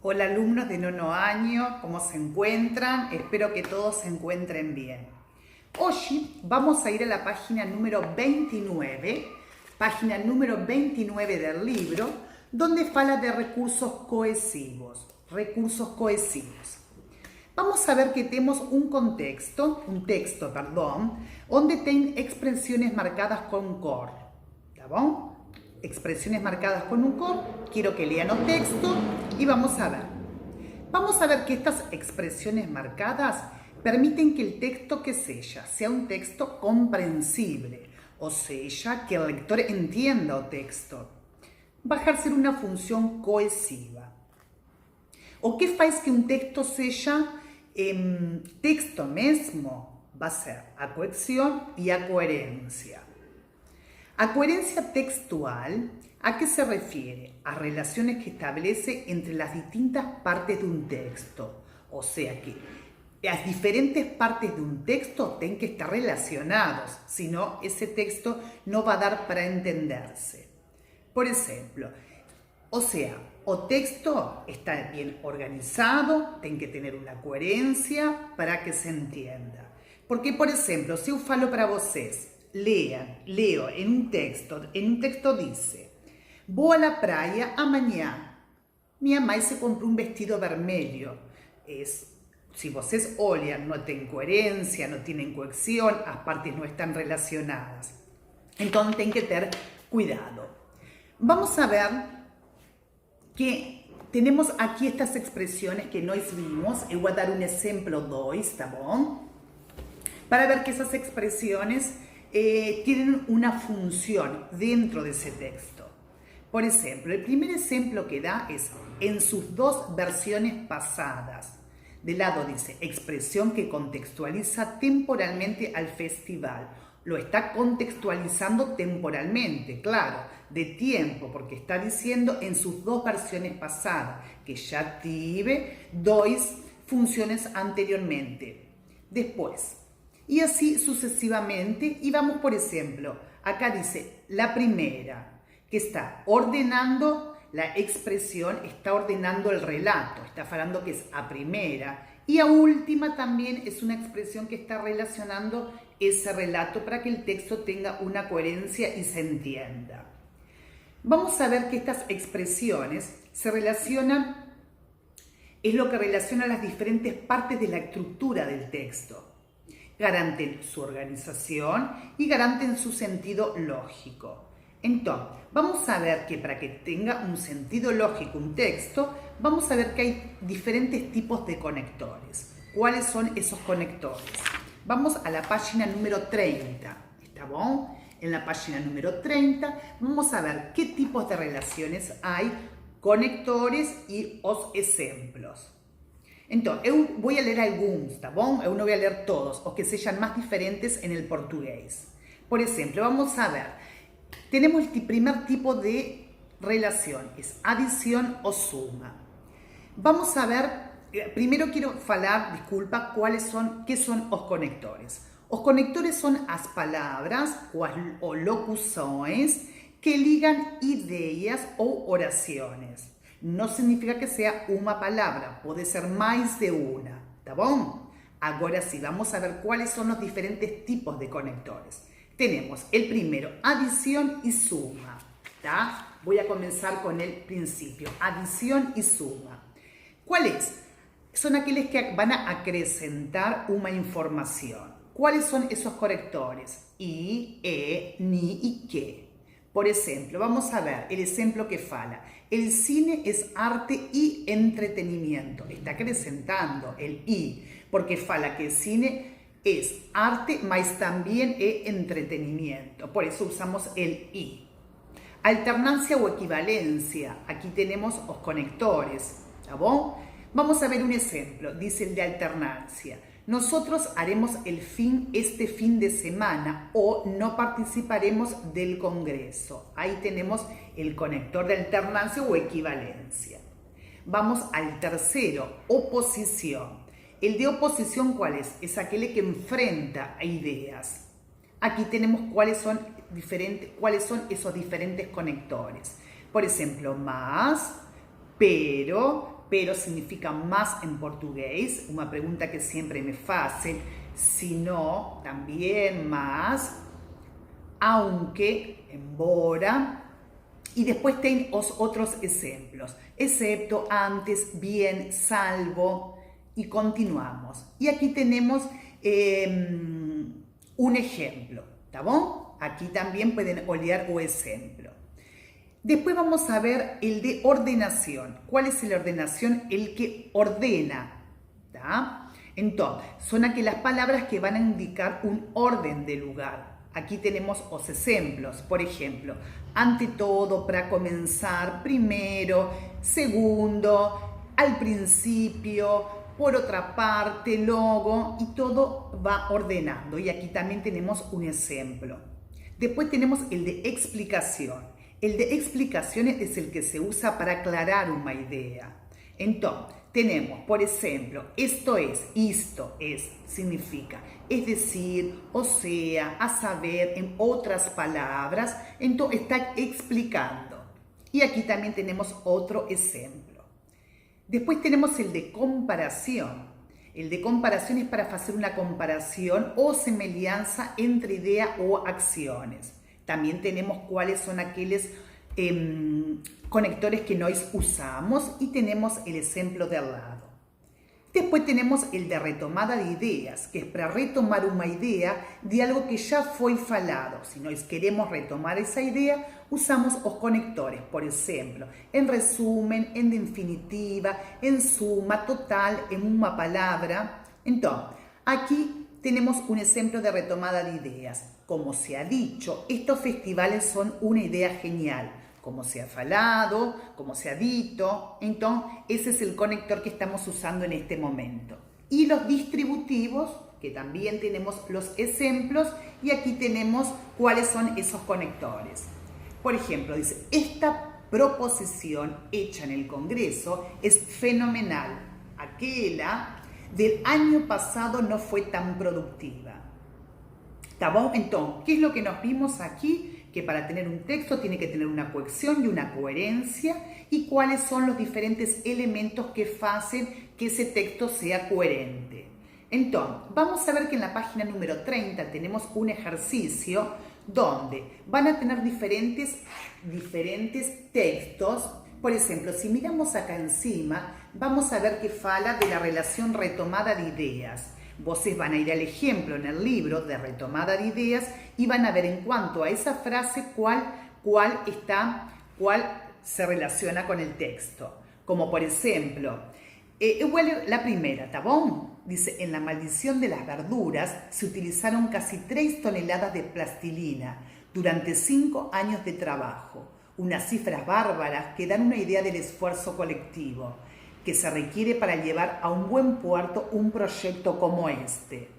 Hola alumnos de nono año, ¿cómo se encuentran? Espero que todos se encuentren bien. Hoy vamos a ir a la página número 29, del libro, donde fala de recursos cohesivos. Vamos a ver que tenemos un texto, donde ten expresiones marcadas con cor. ¿Está bien? Expresiones marcadas con un cor. Quiero que lean el texto y vamos a ver. Vamos a ver que estas expresiones marcadas permiten que el texto que sea un texto comprensible, o sea, que el lector entienda el texto. Va a ejercer una función cohesiva. O que faz que un texto seja texto mesmo? Va a ser a cohesión y a coherencia. A coherencia textual, ¿a qué se refiere? A relaciones que establece entre las distintas partes de un texto. O sea que las diferentes partes de un texto tienen que estar relacionados, si no, ese texto no va a dar para entenderse. Por ejemplo, o texto está bien organizado, tiene que tener una coherencia para que se entienda. Porque, por ejemplo, si yo falo para vocês, leo en un texto dice: vou a la praia amanhã. Minha mãe se compró un vestido vermelho. Si vocês olham, no tienen coherencia, no tienen cohesión, las partes no están relacionadas. Entonces, tienen que tener cuidado. Vamos a ver que tenemos aquí estas expresiones que nós vimos. Eu vou dar un ejemplo 2, ¿tá bom? Para ver que esas expresiones tienen una función dentro de ese texto. Por ejemplo, el primer ejemplo que da es en sus dos versiones pasadas. De lado dice expresión que contextualiza temporalmente al festival. Lo está contextualizando temporalmente, claro, de tiempo, porque está diciendo en sus dos versiones pasadas, que ya tive dos funciones anteriormente. Después, y así sucesivamente, y vamos por ejemplo, acá dice la primera, que está ordenando la expresión, está ordenando el relato, está hablando que es a primera, y a última también es una expresión que está relacionando ese relato para que el texto tenga una coherencia y se entienda. Vamos a ver que estas expresiones se relacionan, es lo que relaciona las diferentes partes de la estructura del texto. Garanten su organización y garanten su sentido lógico. Entonces, vamos a ver que para que tenga un sentido lógico un texto, vamos a ver que hay diferentes tipos de conectores. ¿Cuáles son esos conectores? Vamos a la página número 30. ¿Está bien? En la página número 30 vamos a ver qué tipos de relaciones hay, conectores y os ejemplos. Entonces, eu voy a leer algunos, ¿tá bom? Eu no voy a leer todos, os que sean más diferentes en el portugués. Por ejemplo, vamos a ver, tenemos el primer tipo de relación, es adición o suma. Vamos a ver, primero quiero falar, disculpa, qué son os conectores. Os conectores son as palavras o locuções que ligan ideas o oraciones. No significa que sea una palabra, puede ser más de una, ¿está bien? Ahora sí, vamos a ver cuáles son los diferentes tipos de conectores. Tenemos el primero, adición y suma, ¿tá? Voy a comenzar con el principio, adición y suma. ¿Cuáles? Son aquellos que van a acrecentar una información. ¿Cuáles son esos conectores? I, ni y que. Por ejemplo, vamos a ver el ejemplo que fala. El cine es arte y entretenimiento. Está acrecentando el i, porque fala que el cine es arte, mas también es entretenimiento. Por eso usamos el i. Alternancia o equivalencia. Aquí tenemos los conectores. ¿Está bien? Vamos a ver un ejemplo. Dice el de alternancia. Nosotros haremos este fin de semana o no participaremos del congreso. Ahí tenemos el conector de alternancia o equivalencia. Vamos al tercero, oposición. El de oposición, ¿cuál es? Es aquel que enfrenta ideas. Aquí tenemos cuáles son esos diferentes conectores. Por ejemplo, más, pero, pero significa más en portugués, una pregunta que siempre me hacen, sino también más, aunque, embora, y después tem os otros ejemplos, excepto, antes, bien, salvo, y continuamos. Y aquí tenemos un ejemplo, ¿está bien? Aquí también pueden olhar o ejemplo. Después vamos a ver el de ordenación. ¿Cuál es la ordenación? El que ordena, ¿tá? Entonces, son aquellas palabras que van a indicar un orden de lugar. Aquí tenemos los ejemplos. Por ejemplo, ante todo, para comenzar, primero, segundo, al principio, por otra parte, luego, y todo va ordenando. Y aquí también tenemos un ejemplo. Después tenemos el de explicación. El de explicaciones es el que se usa para aclarar una idea. Entonces, tenemos, por ejemplo, esto es, significa, es decir, o sea, a saber, en otras palabras, entonces está explicando. Y aquí también tenemos otro ejemplo. Después tenemos el de comparación. El de comparación es para hacer una comparación o semejanza entre ideas o acciones. También tenemos cuáles son aquellos conectores que nos usamos y tenemos el ejemplo de al lado. Después tenemos el de retomada de ideas, que es para retomar una idea de algo que ya fue falado. Si nos queremos retomar esa idea, usamos los conectores, por ejemplo, en resumen, en definitiva, en suma, total, en una palabra. Entonces, aquí tenemos un ejemplo de retomada de ideas. Como se ha dicho, estos festivales son una idea genial. Como se ha falado, como se ha dicho. Entonces, ese es el conector que estamos usando en este momento. Y los distributivos, que también tenemos los ejemplos, y aquí tenemos cuáles son esos conectores. Por ejemplo, dice, esta proposición hecha en el Congreso es fenomenal. Aquella del año pasado no fue tan productiva. ¿Está bien? Entonces, ¿qué es lo que nos vimos aquí? Que para tener un texto tiene que tener una cohesión y una coherencia, y cuáles son los diferentes elementos que hacen que ese texto sea coherente. Entonces, vamos a ver que en la página número 30 tenemos un ejercicio donde van a tener diferentes textos. Por ejemplo, si miramos acá encima, vamos a ver que fala de la relación retomada de ideas. Vosotros van a ir al ejemplo en el libro de retomada de ideas y van a ver en cuanto a esa frase cuál se relaciona con el texto. Como por ejemplo, la primera, ¿está bien? Dice, en la maldición de las verduras se utilizaron casi 3 toneladas de plastilina durante 5 años de trabajo. Unas cifras bárbaras que dan una idea del esfuerzo colectivo que se requiere para llevar a un buen puerto un proyecto como este.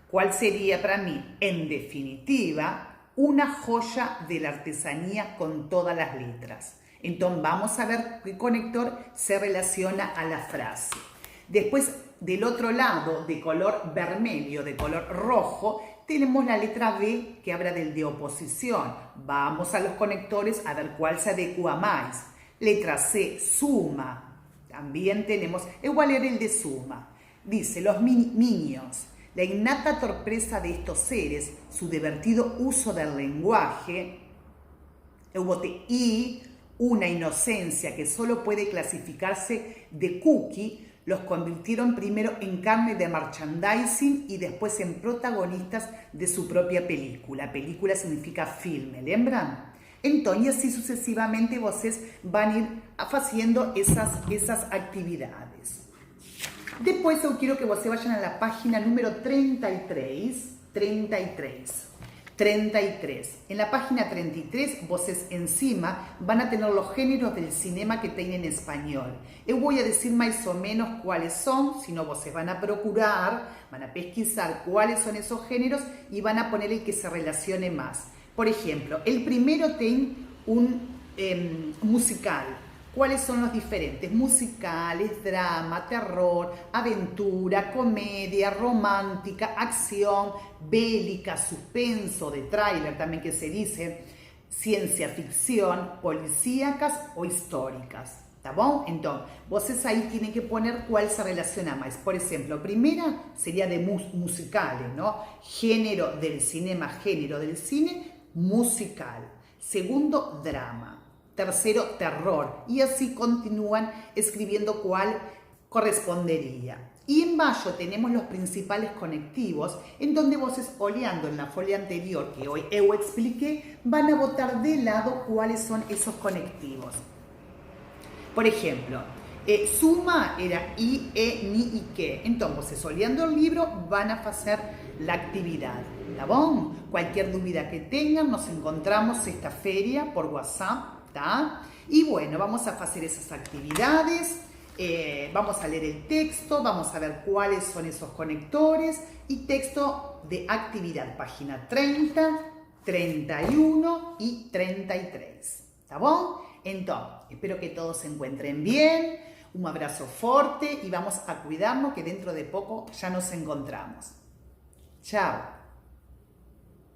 ¿Cuál sería para mí? En definitiva, una joya de la artesanía con todas las letras. Entonces vamos a ver qué conector se relaciona a la frase. Después, del otro lado, de color vermelho, de color rojo, tenemos la letra B que habla del de oposición. Vamos a los conectores a ver cuál se adecua más. Letra C, suma. También tenemos, igual era el de suma. Dice, los niños, la innata torpeza de estos seres, su divertido uso del lenguaje, y una inocencia que solo puede clasificarse de cookie, los convirtieron primero en carne de merchandising y después en protagonistas de su propia película. Película significa filme, ¿lembran? Entonces, así sucesivamente, ustedes van a ir haciendo esas actividades. Después, yo quiero que ustedes vayan a la página número 33. En la página 33, ustedes encima van a tener los géneros del cinema que tienen en español. Yo voy a decir más o menos cuáles son, si no, ustedes van a procurar, van a pesquisar cuáles son esos géneros y van a poner el que se relacione más. Por ejemplo, el primero tiene un musical. ¿Cuáles son los diferentes? Musicales, drama, terror, aventura, comedia, romántica, acción, bélica, suspenso, de tráiler también que se dice, ciencia ficción, policíacas o históricas. Tá bom? Então, vocês aí têm que poner qual se relaciona mais. Por exemplo, a primeira seria de musicales, não? Género del cinema, género del cine, musical. Segundo, drama. Tercero, terror. Y así continúan escribiendo cuál correspondería. Y en baixo tenemos los principales conectivos, en donde vocês, olhando en la folia anterior que hoy eu expliqué, van a botar de lado cuáles son esos conectivos. Por ejemplo, suma era I, E, ni y que. Entonces, olhando el libro, van a hacer la actividad. ¿Tá bom? Cualquier duda que tengan, nos encontramos esta feria por WhatsApp, ¿tá? Y bueno, vamos a hacer esas actividades, vamos a leer el texto, vamos a ver cuáles son esos conectores y texto de actividad, página 30, 31 y 33. ¿Tá bom? Entonces, espero que todos se encuentren bien, un abrazo fuerte y vamos a cuidarnos que dentro de poco ya nos encontramos. Chao.